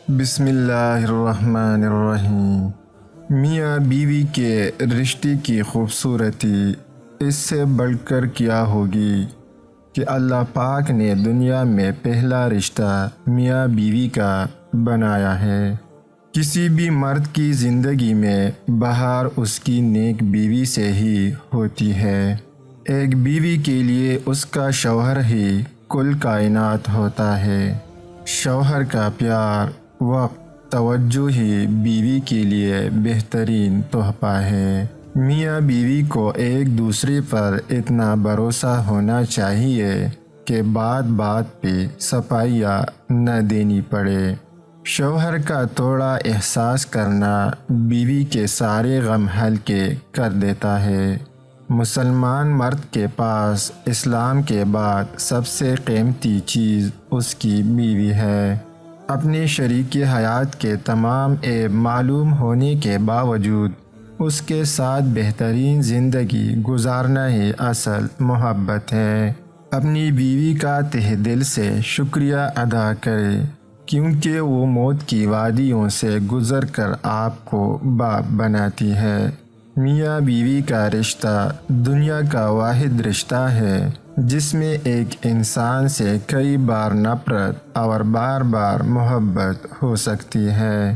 بسم اللہ الرحمن الرحیم۔ میاں بیوی کے رشتے کی خوبصورتی اس سے بڑھ کر کیا ہوگی کہ اللہ پاک نے دنیا میں پہلا رشتہ میاں بیوی کا بنایا ہے۔ کسی بھی مرد کی زندگی میں بہار اس کی نیک بیوی سے ہی ہوتی ہے۔ ایک بیوی کے لیے اس کا شوہر ہی کل کائنات ہوتا ہے۔ شوہر کا پیار، وقت، توجہ ہی بیوی کے لیے بہترین تحفہ ہے۔ میاں بیوی کو ایک دوسرے پر اتنا بھروسہ ہونا چاہیے کہ بات بات پہ صفائیاں نہ دینی پڑے۔ شوہر کا تھوڑا احساس کرنا بیوی کے سارے غم ہلکے کر دیتا ہے۔ مسلمان مرد کے پاس اسلام کے بعد سب سے قیمتی چیز اس کی بیوی ہے۔ اپنے شریک حیات کے تمام عیب معلوم ہونے کے باوجود اس کے ساتھ بہترین زندگی گزارنا ہی اصل محبت ہے۔ اپنی بیوی کا تہ دل سے شکریہ ادا کرے، کیونکہ وہ موت کی وادیوں سے گزر کر آپ کو باپ بناتی ہے۔ میاں بیوی کا رشتہ دنیا کا واحد رشتہ ہے جس میں ایک انسان سے کئی بار نفرت اور بار بار محبت ہو سکتی ہے۔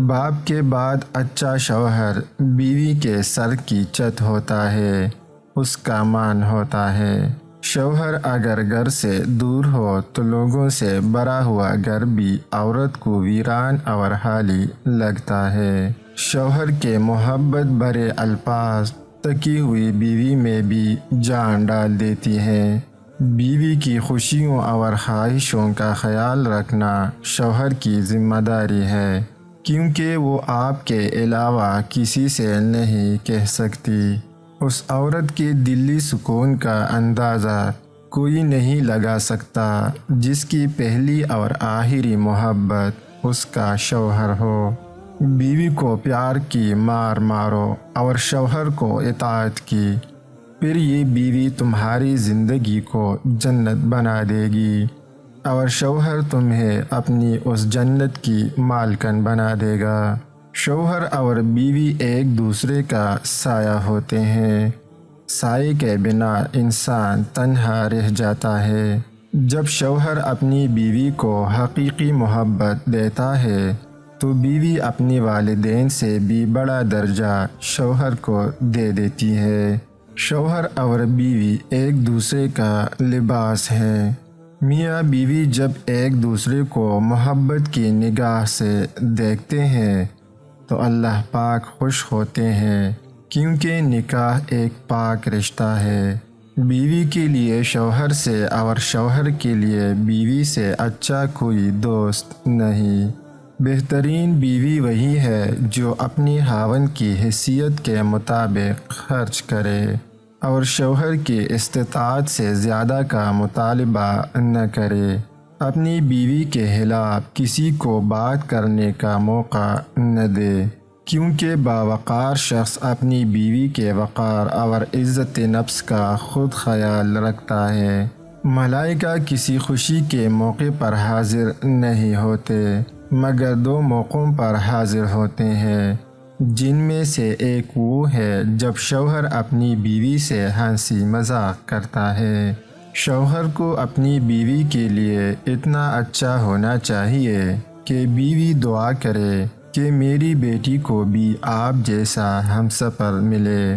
باپ کے بعد اچھا شوہر بیوی کے سر کی چھت ہوتا ہے، اس کا مان ہوتا ہے۔ شوہر اگر گھر سے دور ہو تو لوگوں سے بھرا ہوا گھر بھی عورت کو ویران اور خالی لگتا ہے۔ شوہر کے محبت بھرے الفاظ تکی ہوئی بیوی میں بھی جان ڈال دیتی ہے۔ بیوی کی خوشیوں اور خواہشوں کا خیال رکھنا شوہر کی ذمہ داری ہے، کیونکہ وہ آپ کے علاوہ کسی سے نہیں کہہ سکتی۔ اس عورت کے دلی سکون کا اندازہ کوئی نہیں لگا سکتا جس کی پہلی اور آخری محبت اس کا شوہر ہو۔ بیوی کو پیار کی مار مارو اور شوہر کو اطاعت کی، پھر یہ بیوی تمہاری زندگی کو جنت بنا دے گی اور شوہر تمہیں اپنی اس جنت کی مالکن بنا دے گا۔ شوہر اور بیوی ایک دوسرے کا سایہ ہوتے ہیں۔ سائے کے بنا انسان تنہا رہ جاتا ہے۔ جب شوہر اپنی بیوی کو حقیقی محبت دیتا ہے تو بیوی اپنے والدین سے بھی بڑا درجہ شوہر کو دے دیتی ہے۔ شوہر اور بیوی ایک دوسرے کا لباس ہے۔ میاں بیوی جب ایک دوسرے کو محبت کی نگاہ سے دیکھتے ہیں تو اللہ پاک خوش ہوتے ہیں، کیونکہ نکاح ایک پاک رشتہ ہے۔ بیوی کے لیے شوہر سے اور شوہر کے لیے بیوی سے اچھا کوئی دوست نہیں۔ بہترین بیوی وہی ہے جو اپنی خاوند کی حیثیت کے مطابق خرچ کرے اور شوہر کی استطاعت سے زیادہ کا مطالبہ نہ کرے۔ اپنی بیوی کے خلاف کسی کو بات کرنے کا موقع نہ دے، کیونکہ باوقار شخص اپنی بیوی کے وقار اور عزت نفس کا خود خیال رکھتا ہے۔ ملائکہ کسی خوشی کے موقع پر حاضر نہیں ہوتے، مگر دو موقعوں پر حاضر ہوتے ہیں، جن میں سے ایک وہ ہے جب شوہر اپنی بیوی سے ہنسی مذاق کرتا ہے۔ شوہر کو اپنی بیوی کے لیے اتنا اچھا ہونا چاہیے کہ بیوی دعا کرے کہ میری بیٹی کو بھی آپ جیسا ہمسفر ملے۔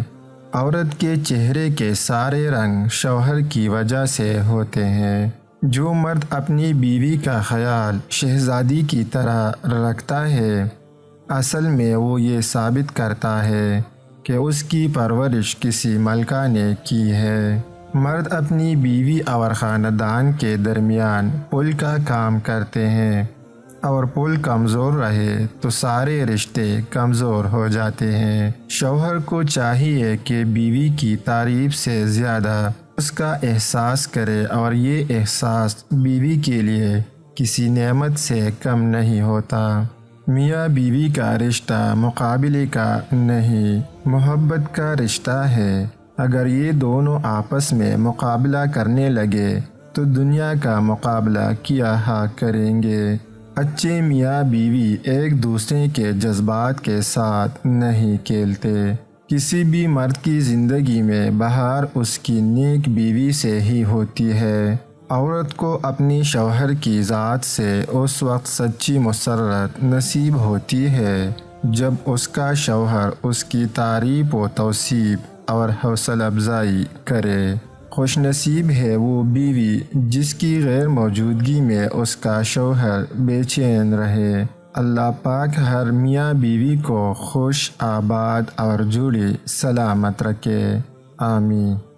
عورت کے چہرے کے سارے رنگ شوہر کی وجہ سے ہوتے ہیں۔ جو مرد اپنی بیوی کا خیال شہزادی کی طرح رکھتا ہے، اصل میں وہ یہ ثابت کرتا ہے کہ اس کی پرورش کسی ملکہ نے کی ہے۔ مرد اپنی بیوی اور خاندان کے درمیان پل کا کام کرتے ہیں، اور پل کمزور رہے تو سارے رشتے کمزور ہو جاتے ہیں۔ شوہر کو چاہیے کہ بیوی کی تعریف سے زیادہ اس کا احساس کرے، اور یہ احساس بیوی کے لیے کسی نعمت سے کم نہیں ہوتا۔ میاں بیوی کا رشتہ مقابلے کا نہیں، محبت کا رشتہ ہے۔ اگر یہ دونوں آپس میں مقابلہ کرنے لگے تو دنیا کا مقابلہ کیا کریں گے۔ اچھے میاں بیوی ایک دوسرے کے جذبات کے ساتھ نہیں کھیلتے۔ کسی بھی مرد کی زندگی میں بہار اس کی نیک بیوی سے ہی ہوتی ہے۔ عورت کو اپنی شوہر کی ذات سے اس وقت سچی مسرت نصیب ہوتی ہے جب اس کا شوہر اس کی تعریف و توصیف اور حوصلہ افزائی کرے۔ خوش نصیب ہے وہ بیوی جس کی غیر موجودگی میں اس کا شوہر بے چین رہے۔ اللہ پاک ہر میاں بیوی کو خوش، آباد اور جڑی سلامت رکھے۔ آمین۔